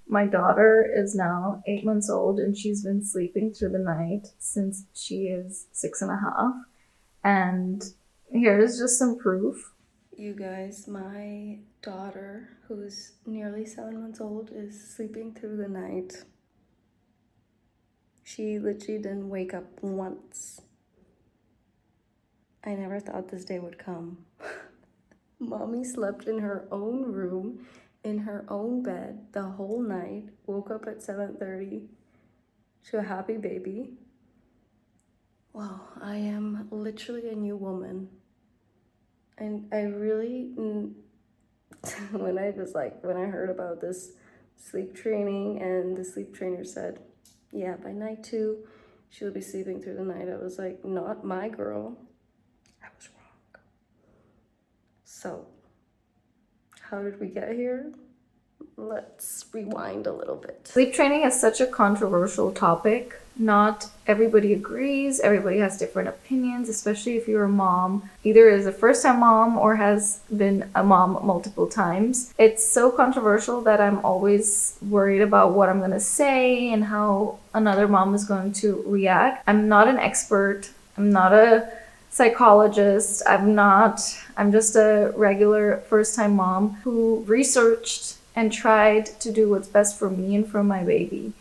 My daughter is now 8 months old and she's been sleeping through the night since she is 6.5. And here's just some proof. You guys, my daughter, who's nearly 7 months old, is sleeping through the night. She literally didn't wake up once. I never thought this day would come. Mommy slept in her own room, in her own bed, the whole night, woke up at 7:30 to a happy baby. Wow, I am literally a new woman. And I really, when I heard about this sleep training and the sleep trainer said, yeah, by night 2, she'll be sleeping through the night, I was like, not my girl. I was wrong. So, how did we get here? Let's rewind a little bit. Sleep training is such a controversial topic. Not everybody agrees. Everybody has different opinions, especially if you're a mom, either is a first-time mom or has been a mom multiple times. It's so controversial that I'm always worried about what I'm going to say and how another mom is going to react. I'm not an expert. I'm not a psychologist. I'm just a regular first-time mom who researched and tried to do what's best for me and for my baby.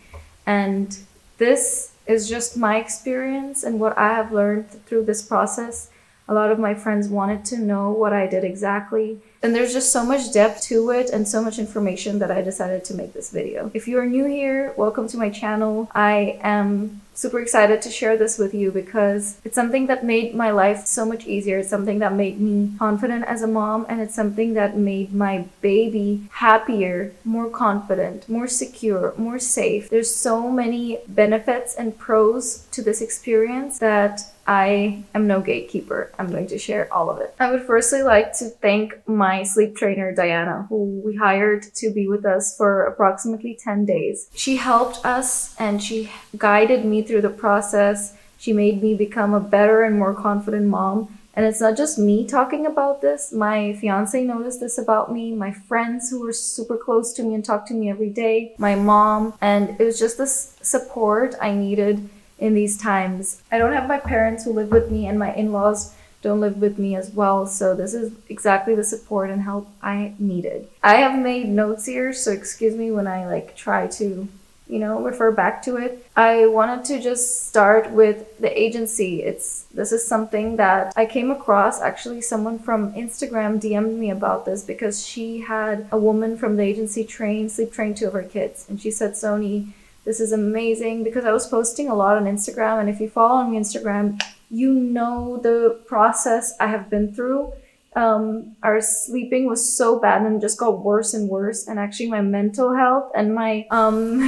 And this is just my experience and what I have learned through this process. A lot of my friends wanted to know what I did exactly. And there's just so much depth to it and so much information that I decided to make this video. If you are new here, welcome to my channel. I am super excited to share this with you because it's something that made my life so much easier. It's something that made me confident as a mom, and it's something that made my baby happier, more confident, more secure, more safe. There's so many benefits and pros to this experience that I am no gatekeeper. I'm going to share all of it. I would firstly like to thank my sleep trainer, Diana, who we hired to be with us for approximately 10 days. She helped us and she guided me through the process. She made me become a better and more confident mom. And it's not just me talking about this. My fiance noticed this about me, my friends who were super close to me and talked to me every day, my mom, and it was just this support I needed in these times. I don't have my parents who live with me, and my in-laws don't live with me as well, so this is exactly the support and help I needed. I have made notes here, so excuse me when I try to refer back to it. I wanted to just start with the agency. This is something that I came across. Actually, someone from Instagram DM'd me about this because she had a woman from the agency sleep train 2 of her kids, and she said, Sohni, this is amazing, because I was posting a lot on Instagram, and if you follow me on Instagram, you know the process I have been through. Our sleeping was so bad and just got worse and worse, and actually my mental health and my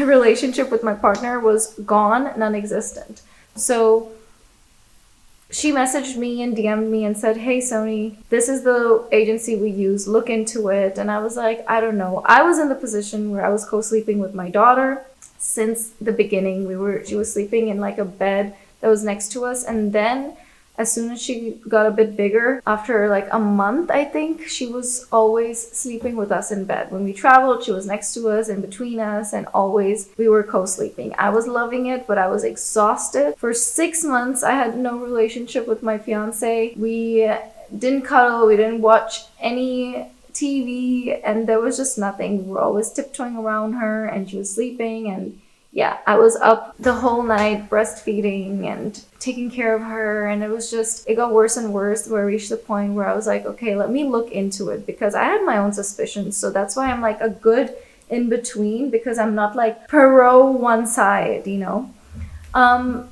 relationship with my partner was gone, non-existent. So she messaged me and DM'd me and said, hey Sohni, this is the agency we use, look into it. And I was like, I don't know. I was in the position where I was co-sleeping with my daughter since the beginning. She was sleeping in a bed that was next to us, and then as soon as she got a bit bigger, after a month, I think, she was always sleeping with us in bed. When we traveled, she was next to us and between us, and always we were co-sleeping. I was loving it, but I was exhausted. For 6 months, I had no relationship with my fiance. We didn't cuddle, we didn't watch any TV, and there was just nothing. We were always tiptoeing around her, and she was sleeping, and yeah, I was up the whole night breastfeeding and taking care of her, and it got worse and worse, where I reached the point where I was like, okay, let me look into it, because I had my own suspicions. So that's why I'm a good in between, because I'm not pro one side,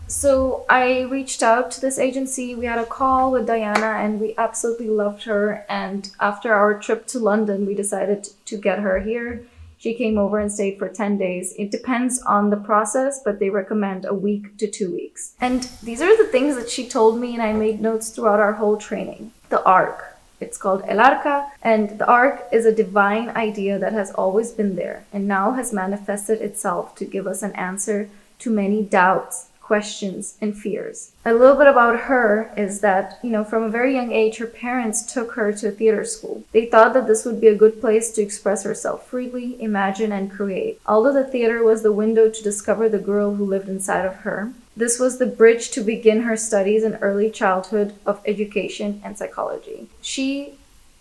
So I reached out to this agency. We had a call with Diana and we absolutely loved her. And after our trip to London, we decided to get her here. She came over and stayed for 10 days. It depends on the process, but they recommend a week to 2 weeks. And these are the things that she told me, and I made notes throughout our whole training. The arc. It's called El Arca, and the arc is a divine idea that has always been there and now has manifested itself to give us an answer to many doubts, questions, and fears. A little bit about her is that, from a very young age, her parents took her to a theater school. They thought that this would be a good place to express herself freely, imagine, and create. Although the theater was the window to discover the girl who lived inside of her, this was the bridge to begin her studies in early childhood of education and psychology. She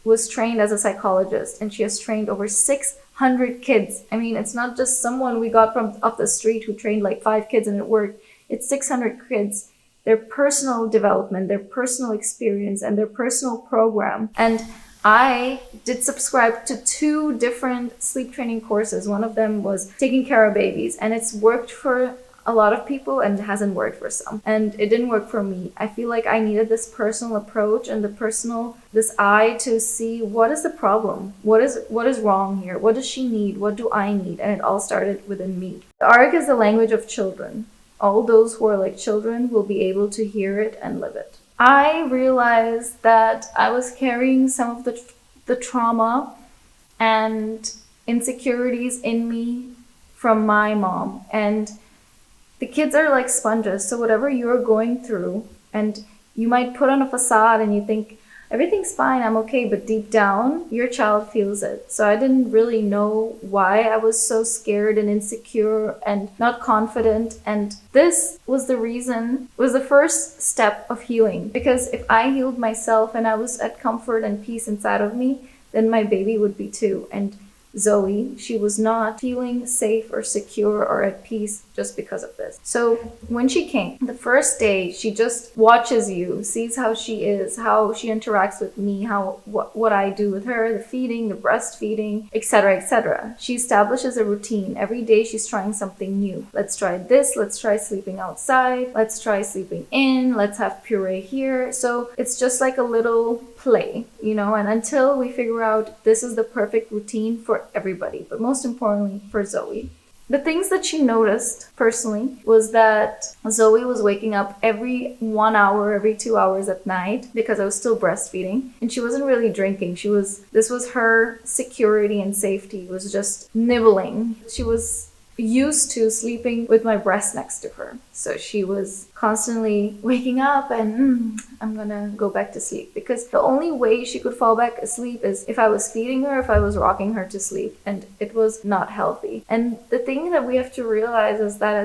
was trained as a psychologist, and she has trained over 600 kids. I mean, it's not just someone we got from off the street who trained like 5 kids and it worked. It's 600 kids, their personal development, their personal experience, and their personal program. And I did subscribe to 2 different sleep training courses. One of them was taking care of babies, and it's worked for a lot of people and it hasn't worked for some. And it didn't work for me. I feel like I needed this personal approach and this eye to see what is the problem? What is wrong here? What does she need? What do I need? And it all started within me. The arc is the language of children. All those who are like children will be able to hear it and live it. I realized that I was carrying some of the trauma and insecurities in me from my mom. And the kids are like sponges, so whatever you're going through, and you might put on a facade and you think, everything's fine, I'm okay, but deep down, your child feels it. So I didn't really know why I was so scared and insecure and not confident. And this was the first step of healing. Because if I healed myself and I was at comfort and peace inside of me, then my baby would be too. And Zoe, she was not feeling safe or secure or at peace just because of this. So when she came, the first day, she just watches you, sees how she is, how she interacts with me, what I do with her, the feeding, the breastfeeding, etc., etc. She establishes a routine. Every day she's trying something new. Let's try this, let's try sleeping outside, let's try sleeping in, let's have puree here. So it's just like a little play, and until we figure out this is the perfect routine for everybody, but most importantly for Zoe. The things that she noticed personally was that Zoe was waking up every 1 hour, every 2 hours at night because I was still breastfeeding, and she wasn't really drinking. This was her security and safety, was just nibbling. She was used to sleeping with my breast next to her. So she was constantly waking up and I'm gonna go back to sleep, because the only way she could fall back asleep is if I was feeding her, if I was rocking her to sleep, and it was not healthy. And the thing that we have to realize is that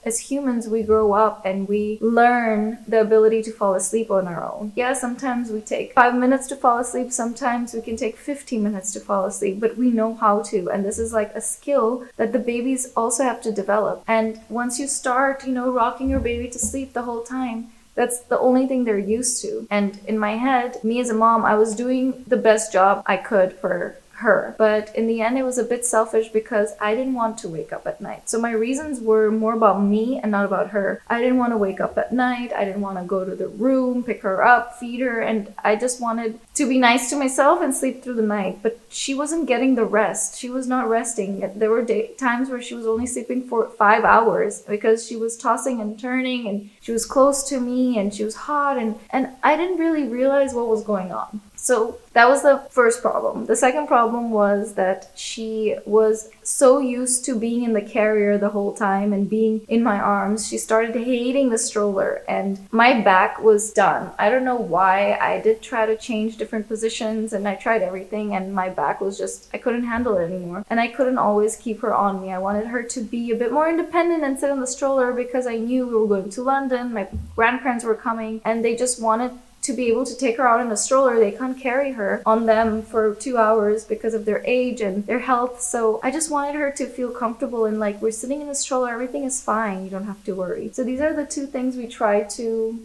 as humans, we grow up and we learn the ability to fall asleep on our own. Yeah, sometimes we take 5 minutes to fall asleep, sometimes we can take 15 minutes to fall asleep, but we know how to. And this is like a skill that the babies also have to develop. And once you start, rocking your baby to sleep the whole time, that's the only thing they're used to. And in my head, me as a mom, I was doing the best job I could for her. But in the end, it was a bit selfish because I didn't want to wake up at night. So my reasons were more about me and not about her. I didn't want to wake up at night. I didn't want to go to the room, pick her up, feed her. And I just wanted to be nice to myself and sleep through the night. But she wasn't getting the rest. She was not resting. There were times where she was only sleeping for 5 hours because she was tossing and turning and she was close to me and she was hot. And I didn't really realize what was going on. So that was the first problem. The second problem was that she was so used to being in the carrier the whole time and being in my arms. She started hating the stroller and my back was done. I don't know why. I did try to change different positions and I tried everything and my back was just, I couldn't handle it anymore. And I couldn't always keep her on me. I wanted her to be a bit more independent and sit in the stroller because I knew we were going to London. My grandparents were coming and they just wanted to be able to take her out in a stroller. They can't carry her on them for 2 hours because of their age and their health. So I just wanted her to feel comfortable and like, we're sitting in a stroller, everything is fine, you don't have to worry. So these are the 2 things we try to,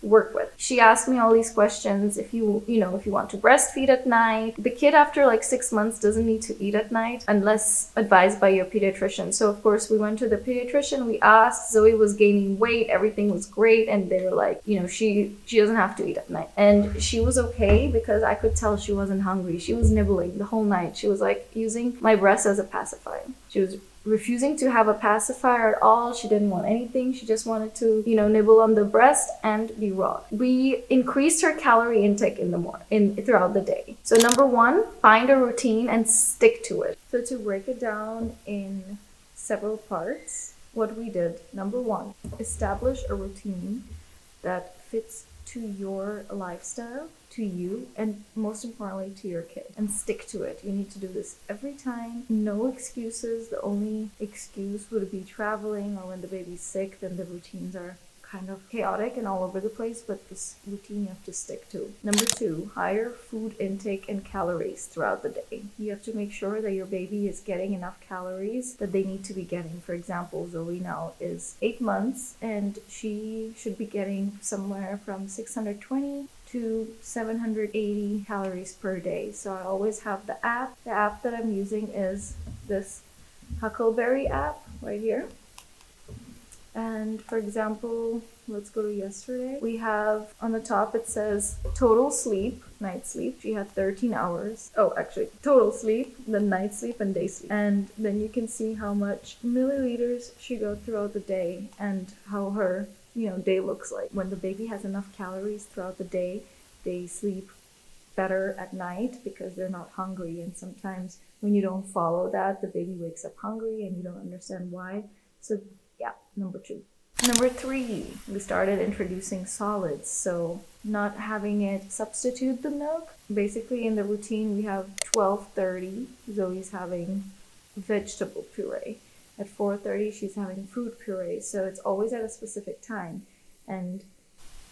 work with. She asked me all these questions. If you want to breastfeed at night. The kid after like 6 months doesn't need to eat at night unless advised by your pediatrician. So of course we went to the pediatrician, we asked. Zoe was gaining weight, everything was great, and they were like, she doesn't have to eat at night. And she was okay because I could tell she wasn't hungry. She was nibbling the whole night. She was like using my breast as a pacifier. She was refusing to have a pacifier at all. She didn't want anything. She just wanted to, nibble on the breast and be rocked. We increased her calorie intake throughout the day. So number 1, find a routine and stick to it. So to break it down in several parts, what we did. Number one, establish a routine that fits to your lifestyle, to you, and most importantly to your kid, and stick to it. You need to do this every time. No excuses. The only excuse would be traveling or when the baby's sick, then the routines are kind of chaotic and all over the place, but this routine you have to stick to. Number two, higher food intake and calories throughout the day. You have to make sure that your baby is getting enough calories that they need to be getting. For example, Zoe now is 8 months and she should be getting somewhere from 620 to 780 calories per day. So I always have the app. The app that I'm using is this Huckleberry app right here. And for example, let's go to yesterday. We have on the top, it says total sleep, night sleep. She had 13 hours. Oh, actually, total sleep, then night sleep and day sleep. And then you can see how much milliliters she got throughout the day and how her, day looks like. When the baby has enough calories throughout the day, they sleep better at night because they're not hungry. And sometimes when you don't follow that, the baby wakes up hungry and you don't understand why. So yeah, number two. Number three, we started introducing solids. So not having it substitute the milk. Basically in the routine, we have 12:30, Zoe's having vegetable puree. At 4:30, she's having fruit puree. So it's always at a specific time. And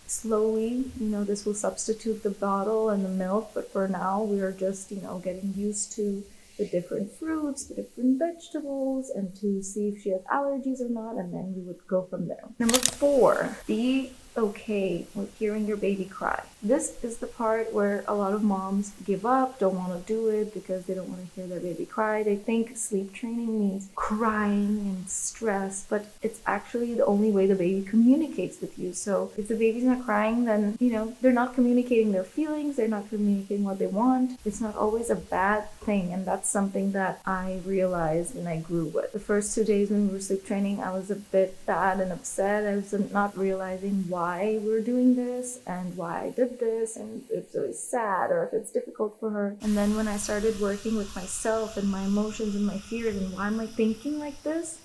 slowly, this will substitute the bottle and the milk. But for now, we are just, getting used to the different fruits, the different vegetables, and to see if she has allergies or not, and then we would go from there. Number four, be okay with hearing your baby cry. This is the part where a lot of moms give up, don't want to do it because they don't want to hear their baby cry. They think sleep training means crying and stress, but it's actually the only way the baby communicates with you. So if the baby's not crying, then, they're not communicating their feelings, they're not communicating what they want. It's not always a bad thing, and that's something that I realized and I grew with. The first 2 days when we were sleep training, I was a bit sad and upset. I was not realizing why we're doing this and why I did this and if it's sad or if it's difficult for her. And then when I started working with myself and my emotions and my fears and why am I thinking like this?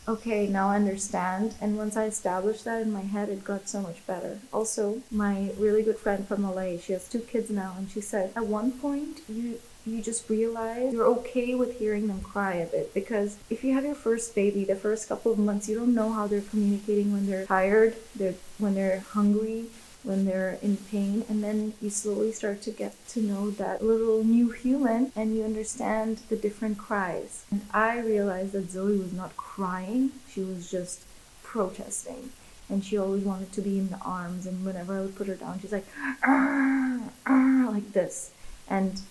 Okay, now I understand. And once I established that in my head, it got so much better. Also, my really good friend from LA, she has 2 kids now, and she said, at one point, you just realize you're okay with hearing them cry a bit, because if you have your first baby, the first couple of months, you don't know how they're communicating when they're tired, when they're hungry, when they're in pain, and then you slowly start to get to know that little new human and you understand the different cries. And I realized that Zoe was not crying, she was just protesting. And she always wanted to be in the arms, and whenever I would put her down, she's like, "Arr, arr," like this. And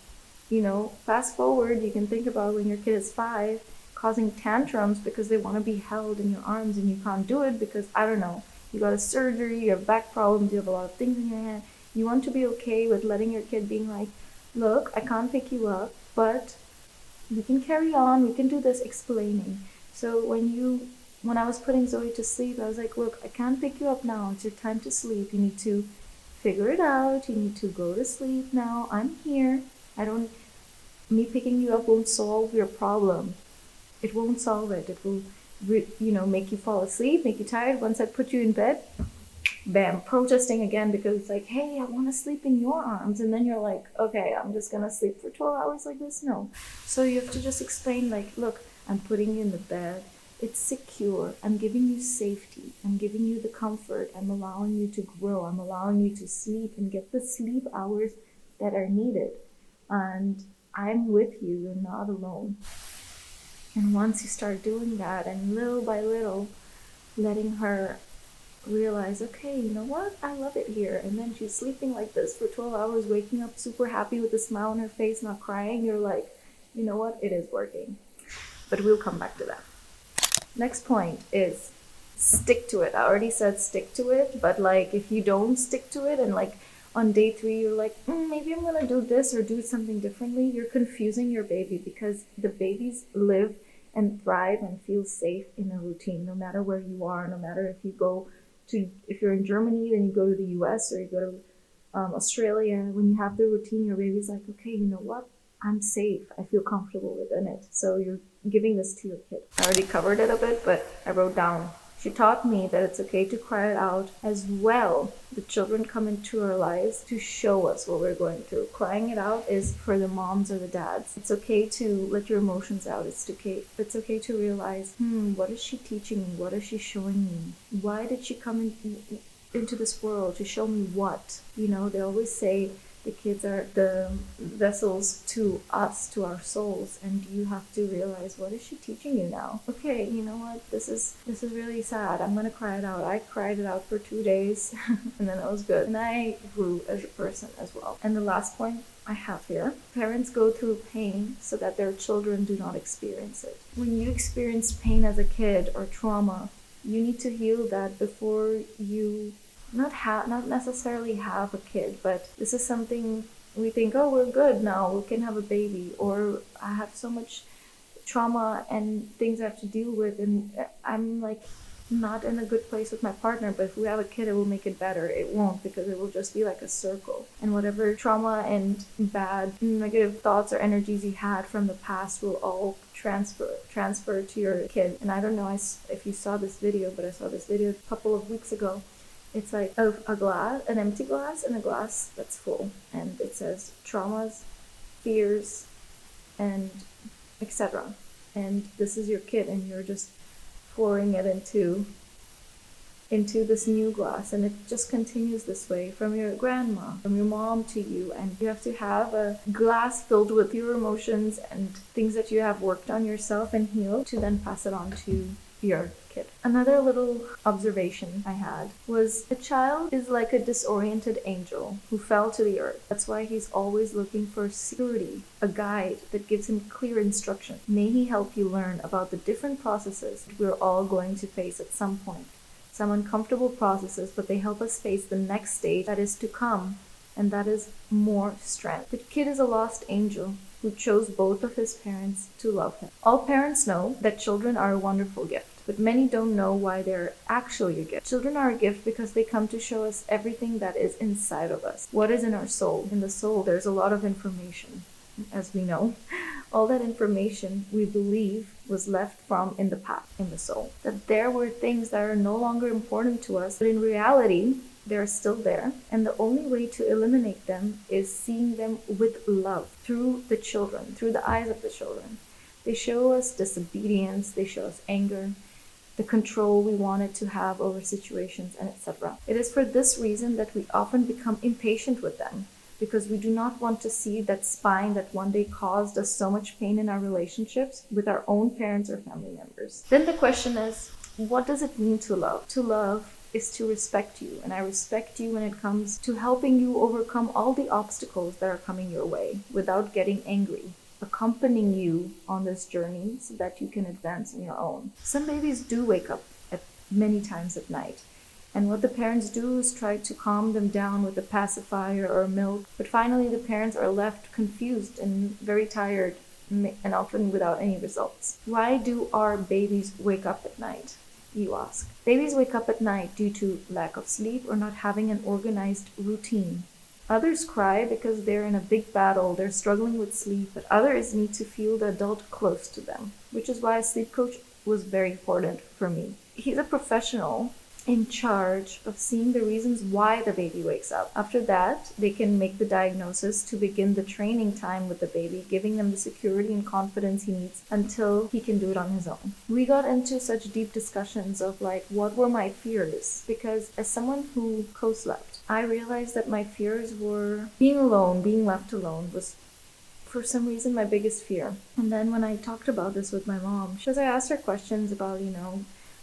fast forward, you can think about when your kid is 5, causing tantrums because they want to be held in your arms and you can't do it because, I don't know, you got a surgery, you have back problems, you have a lot of things in your hand. You want to be okay with letting your kid being like, look, I can't pick you up, but we can carry on, we can do this, explaining. So when I was putting Zoe to sleep, I was like, look, I can't pick you up now, it's your time to sleep, you need to figure it out, you need to go to sleep now, I'm here. Me picking you up won't solve your problem. It won't solve it. It will, make you fall asleep, make you tired. Once I put you in bed, bam, protesting again because it's like, hey, I want to sleep in your arms. And then you're like, okay, I'm just going to sleep for 12 hours like this? No. So you have to just explain like, look, I'm putting you in the bed. It's secure. I'm giving you safety. I'm giving you the comfort. I'm allowing you to grow. I'm allowing you to sleep and get the sleep hours that are needed. And I'm with you, you're not alone. And once you start doing that and little by little letting her realize, okay, you know what, I love it here. And then she's sleeping like this for 12 hours, waking up super happy with a smile on her face, not crying. You're like, you know what, it is working. But we'll come back to that. Next point is stick to it. I already said stick to it, but like if you don't stick to it and like on day 3, you're like, maybe I'm gonna do this or do something differently, you're confusing your baby because the babies live and thrive and feel safe in a routine, no matter where you are, no matter if you're in Germany, then you go to the US or you go to Australia. When you have the routine, your baby's like, okay, you know what? I'm safe. I feel comfortable within it. So you're giving this to your kid. I already covered it a bit, but I wrote down. She taught me that it's okay to cry it out as well. The children come into our lives to show us what we're going through. Crying it out is for the moms or the dads. It's okay to let your emotions out. It's okay to realize, what is she teaching me? What is she showing me? Why did she come into this world to show me what? They always say the kids are the vessels to us, to our souls, and you have to realize, what is she teaching you now? Okay, you know what, this is really sad. I'm gonna cry it out. I cried it out for 2 days and then that was good, and I grew as a person as well. And the last point I have here: parents go through pain so that their children do not experience it. When you experience pain as a kid or trauma, you need to heal that before you not necessarily have a kid, but this is something we think, oh, we're good now, we can have a baby, or I have so much trauma and things I have to deal with, and I'm like not in a good place with my partner, but if we have a kid, it will make it better. It won't, because it will just be like a circle, and whatever trauma and bad negative thoughts or energies you had from the past will all transfer to your kid. And I don't know if you saw this video, but I saw this video a couple of weeks ago. It's like a glass, an empty glass, and a glass that's full. And it says traumas, fears, and etc. And this is your kid, and you're just pouring it into this new glass. And it just continues this way from your grandma, from your mom to you. And you have to have a glass filled with your emotions and things that you have worked on yourself and healed to then pass it on to your kid. Another little observation I had was, a child is like a disoriented angel who fell to the earth. That's why he's always looking for security, a guide that gives him clear instruction. May he help you learn about the different processes we're all going to face at some point. Some uncomfortable processes, but they help us face the next stage that is to come, and that is more strength. The kid is a lost angel who chose both of his parents to love him. All parents know that children are a wonderful gift, but many don't know why they're actually a gift. Children are a gift because they come to show us everything that is inside of us. What is in our soul? In the soul, there's a lot of information, as we know. All that information we believe was left from in the past, in the soul. That there were things that are no longer important to us, but in reality, they're still there, and the only way to eliminate them is seeing them with love through the children, through the eyes of the children. They show us disobedience, they show us anger, the control we wanted to have over situations, and etc. It is for this reason that we often become impatient with them, because we do not want to see that spine that one day caused us so much pain in our relationships with our own parents or family members. Then the question is, what does it mean to love? To love is to respect you, and I respect you when it comes to helping you overcome all the obstacles that are coming your way without getting angry, accompanying you on this journey so that you can advance on your own. Some babies do wake up at many times at night, and what the parents do is try to calm them down with a pacifier or milk, but finally the parents are left confused and very tired, and often without any results. Why do our babies wake up at night, you ask? Babies wake up at night due to lack of sleep or not having an organized routine. Others cry because they're in a big battle, they're struggling with sleep, but others need to feel the adult close to them, which is why a sleep coach was very important for me. He's a professional in charge of seeing the reasons why the baby wakes up. After that, they can make the diagnosis to begin the training time with the baby, giving them the security and confidence he needs until he can do it on his own. We got into such deep discussions of like, what were my fears? Because as someone who co-slept, I realized that my fears were being alone, being left alone was for some reason my biggest fear. And then when I talked about this with my mom, because I asked her questions about,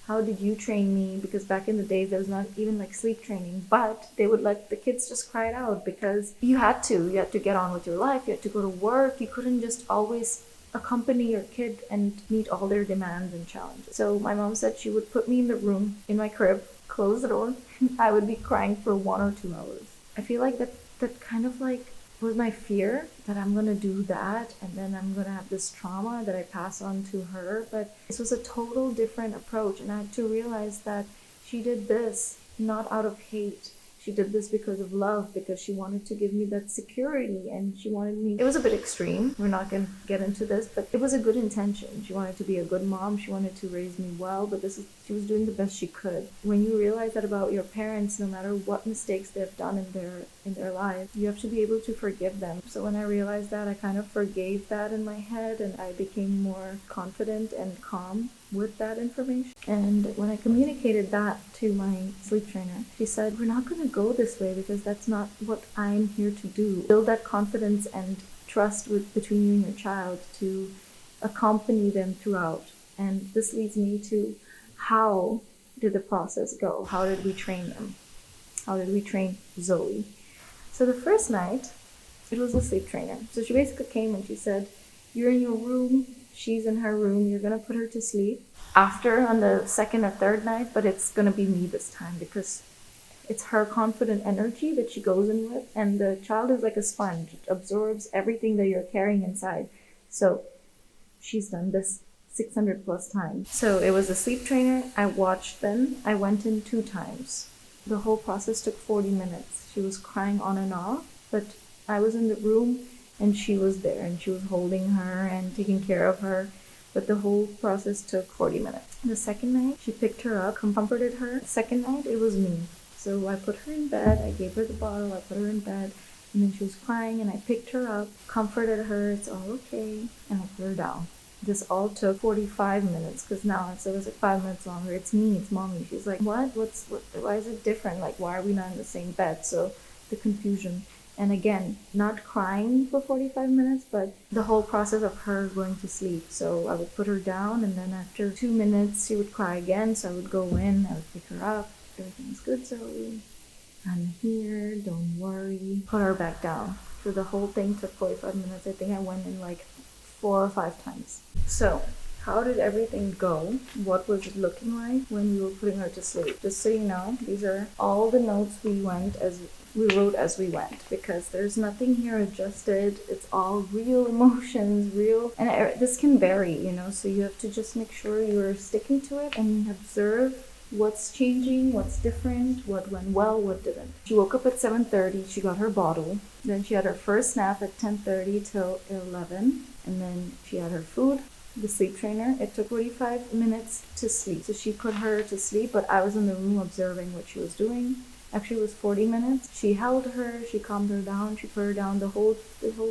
how did you train me? Because back in the days, there was not even like sleep training, but they would let the kids just cry it out because you had to get on with your life. You had to go to work. You couldn't just always accompany your kid and meet all their demands and challenges. So my mom said she would put me in the room, in my crib, close the door. I would be crying for 1 or 2 hours. I feel like that kind of like was my fear, that I'm gonna do that and then I'm gonna have this trauma that I pass on to her. But this was a total different approach, and I had to realize that she did this not out of hate. She did this because of love, because she wanted to give me that security, and she wanted me. It was a bit extreme. We're not going to get into this, but it was a good intention. She wanted to be a good mom. She wanted to raise me well, but she was doing the best she could. When you realize that about your parents, no matter what mistakes they've done in their lives, you have to be able to forgive them. So when I realized that, I kind of forgave that in my head, and I became more confident and calm with that information. And when I communicated that to my sleep trainer, she said, we're not going to go this way because that's not what I'm here to do. Build that confidence and trust between you and your child to accompany them throughout. And this leads me to, how did the process go? How did we train them? How did we train Zoe? So the first night, it was a sleep trainer. So she basically came and she said, you're in your room, she's in her room, you're gonna put her to sleep after on the second or third night, but it's gonna be me this time because it's her confident energy that she goes in with, and the child is like a sponge. It absorbs everything that you're carrying inside. So she's done this 600 plus times. So it was a sleep trainer. I watched them. I went in 2 times. The whole process took 40 minutes. She was crying on and off, but I was in the room and she was there and she was holding her and taking care of her. But the whole process took 40 minutes. The second night, she picked her up, comforted her. The second night, it was me. So I put her in bed, I gave her the bottle, I put her in bed, and then she was crying and I picked her up, comforted her, it's all okay, and I put her down. This all took 45 minutes because now it was like 5 minutes longer. It's me, it's mommy. She's like, what? Why is it different? Like, why are we not in the same bed? So the confusion. And again, not crying for 45 minutes, but the whole process of her going to sleep. So I would put her down, and then after 2 minutes, she would cry again. So I would go in, I would pick her up. Everything's good, Zoe. I'm here, don't worry. Put her back down. So the whole thing took 45 minutes. I think I went in like 4 or 5 times. So how did everything go? What was it looking like when we were putting her to sleep? Just so you know, these are all the notes we wrote as we went, because there's nothing here adjusted. It's all real emotions, real, and this can vary, you know, so you have to just make sure you're sticking to it and observe what's changing, what's different, what went well, what didn't. She woke up at 7:30, she got her bottle, then she had her first nap at 10:30 till 11, and then she had her food. The sleep trainer, it took 45 minutes to sleep. So she put her to sleep, but I was in the room observing what she was doing. Actually, it was 40 minutes. She held her, she calmed her down, she put her down. The whole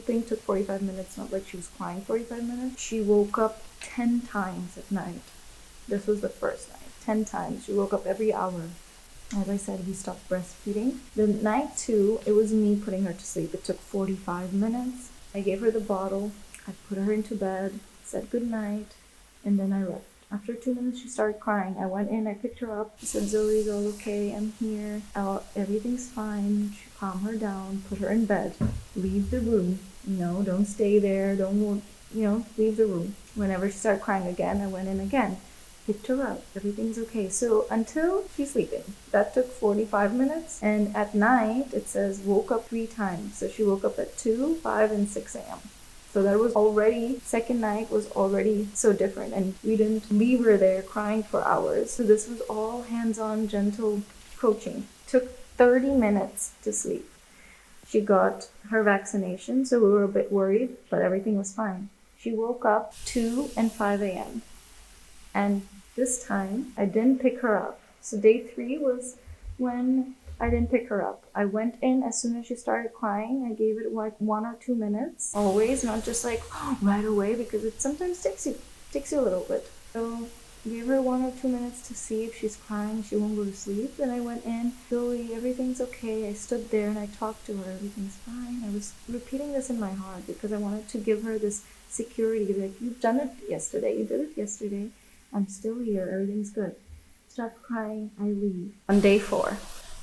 thing took 45 minutes, not like she was crying 45 minutes. She woke up 10 times at night. This was the first night. 10 times. She woke up every hour. As I said, we stopped breastfeeding. The night 2, it was me putting her to sleep. It took 45 minutes. I gave her the bottle. I put her into bed, said good night, and then I left. After 2 minutes, she started crying. I went in, I picked her up. I said, Zoe's all okay, I'm here. Everything's fine. She calmed her down, put her in bed, leave the room. No, don't stay there. Leave the room. Whenever she started crying again, I went in again. Picked her up. Everything's okay. So until she's sleeping, that took 45 minutes. And at night, it says woke up 3 times. So she woke up at 2, 5, and 6 a.m. So that was already, second night was already so different. And we didn't leave her there crying for hours. So this was all hands-on, gentle coaching. Took 30 minutes to sleep. She got her vaccination, so we were a bit worried, but everything was fine. She woke up 2 and 5 a.m. And this time, I didn't pick her up. So day 3 was when I didn't pick her up. I went in as soon as she started crying. I gave it like 1 or 2 minutes. Always, not just like right away, because it sometimes takes you a little bit. So gave her 1 or 2 minutes to see if she's crying, she won't go to sleep. Then I went in, Zoe, everything's okay. I stood there and I talked to her, everything's fine. I was repeating this in my heart because I wanted to give her this security, like, you've done it yesterday, you did it yesterday. I'm still here, everything's good. Stop crying, I leave. On day 4,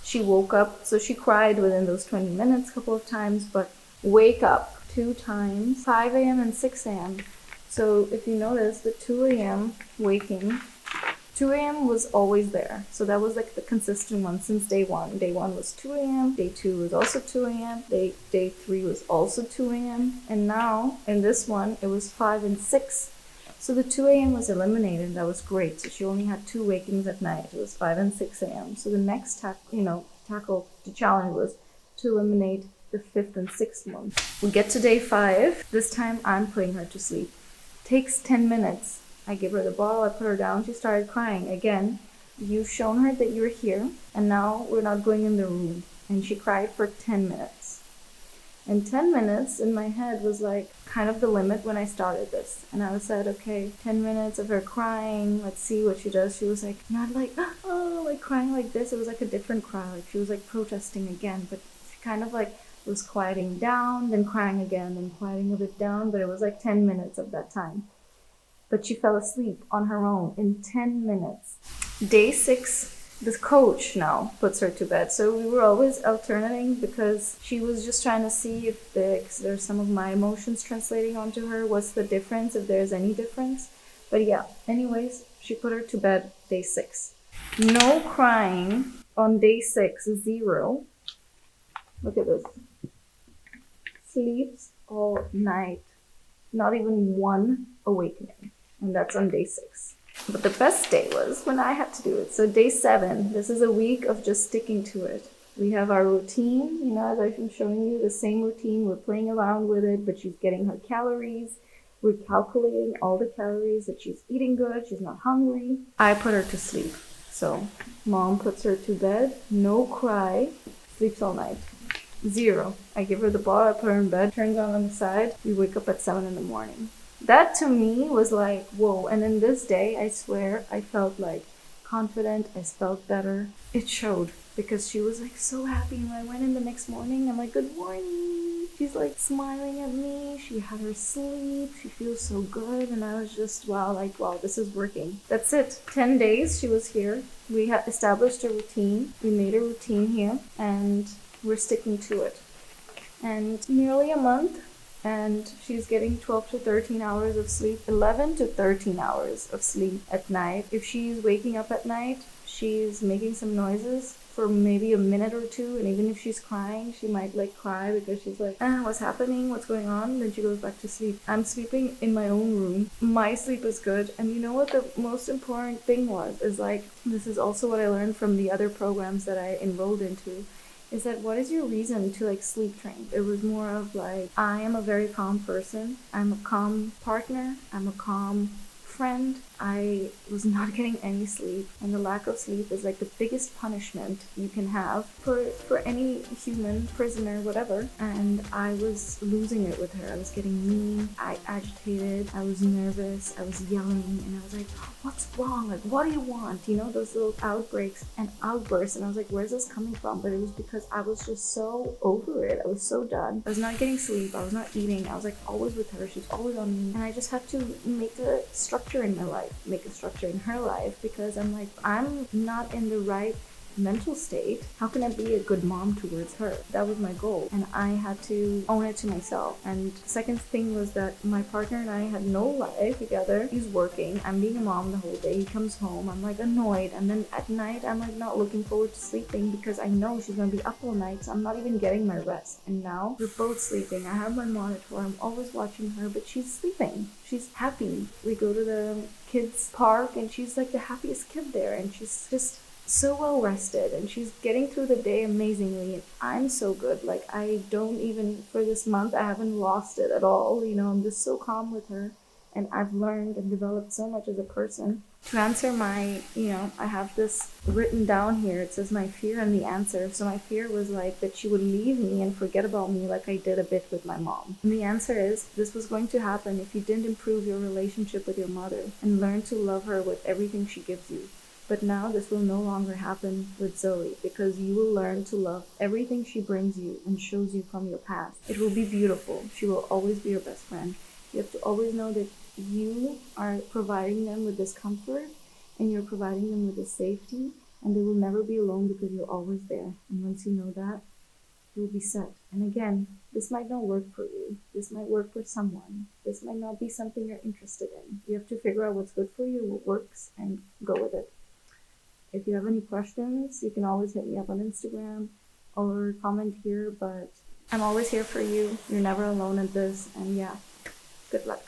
she woke up, so she cried within those 20 minutes a couple of times, but wake up 2 times, 5 a.m. and 6 a.m. So if you notice, the 2 a.m. waking, 2 a.m. was always there. So that was like the consistent one since day 1. Day 1 was 2 a.m. Day 2 was also 2 a.m. Day 3 was also 2 a.m. And now, in this one, it was 5 and 6. So the 2 a.m. was eliminated. That was great. So she only had 2 wakings at night. It was 5 and 6 a.m. So the next the challenge was to eliminate the 5th and 6th month. We get to day 5. This time I'm putting her to sleep. Takes 10 minutes. I give her the bottle, I put her down, she started crying. Again, you've shown her that you're here, and now we're not going in the room. And she cried for 10 minutes. And 10 minutes in my head was like kind of the limit when I started this. And I said, okay, 10 minutes of her crying, let's see what she does. She was like, not like, oh, like crying like this. It was like a different cry. Like she was like protesting again, but she kind of like was quieting down, then crying again, then quieting a bit down. But it was like 10 minutes of that time. But she fell asleep on her own in 10 minutes. Day 6, the coach now puts her to bed. So we were always alternating because she was just trying to see if there's some of my emotions translating onto her. What's the difference, if there's any difference. But yeah, anyways, she put her to bed day 6. No crying on day 6, 0. Look at this. Sleeps all night. Not even one awakening. And that's on day 6. But the best day was when I had to do it. So day 7, this is a week of just sticking to it. We have our routine, as I've been showing you, the same routine. We're playing around with it, but she's getting her calories. We're calculating all the calories, that she's eating good, she's not hungry. I put her to sleep. So mom puts her to bed, no cry, sleeps all night. 0. I give her the bottle, I put her in bed, turns on the side. We wake up at 7 in the morning. That to me was like, whoa. And then this day, I swear, I felt like confident. I felt better. It showed because she was like so happy. And when I went in the next morning, I'm like, good morning. She's like smiling at me. She had her sleep. She feels so good. And I was just, wow, this is working. That's it. 10 days she was here. We had established a routine. We made a routine here and we're sticking to it. And nearly a month. And she's getting 12 to 13 hours of sleep, 11 to 13 hours of sleep at night. If she's waking up at night, she's making some noises for maybe a minute or two. And even if she's crying, she might cry because she's like, what's happening? What's going on? Then she goes back to sleep. I'm sleeping in my own room. My sleep is good. And you know what the most important thing is this is also what I learned from the other programs that I enrolled into. Is that what is your reason to sleep train? It was more of I am a very calm person. I'm a calm partner. I'm a calm friend. I was not getting any sleep, and the lack of sleep is the biggest punishment you can have for any human, prisoner, whatever. And I was losing it with her. I was getting mean, agitated, I was nervous, I was yelling, and I was like, what's wrong? What do you want? Those little outbreaks and outbursts. And I was like, where's this coming from? But it was because I was just so over it. I was so done. I was not getting sleep. I was not eating. I was always with her. She's always on me. And I just had to make a structure in my life, make a structure in her life, because I'm not in the right mental state. How can I be a good mom towards her? That was my goal, and I had to own it to myself. And second thing was that my partner and I had no life together. He's working, I'm being a mom the whole day. He comes home, I'm annoyed, and then at night I'm not looking forward to sleeping because I know she's gonna be up all night, so I'm not even getting my rest. And now we're both sleeping. I have my monitor, I'm always watching her, but she's sleeping. She's happy. We go to the kids park and she's the happiest kid there, and she's just so well rested, and she's getting through the day amazingly. And I'm so good. I don't even, for this month, I haven't lost it at all. I'm just so calm with her, and I've learned and developed so much as a person. To answer my, I have this written down here. It says my fear and the answer. So my fear was that she would leave me and forget about me like I did a bit with my mom. And the answer is this was going to happen if you didn't improve your relationship with your mother and learn to love her with everything she gives you. But now this will no longer happen with Zoe, because you will learn to love everything she brings you and shows you from your past. It will be beautiful. She will always be your best friend. You have to always know that you are providing them with this comfort, and you're providing them with this safety, and they will never be alone because you're always there. And once you know that, you'll be set. And again, this might not work for you. This might work for someone. This might not be something you're interested in. You have to figure out what's good for you, what works, and go with it. If you have any questions, you can always hit me up on Instagram or comment here, but I'm always here for you. You're never alone in this, and yeah, good luck.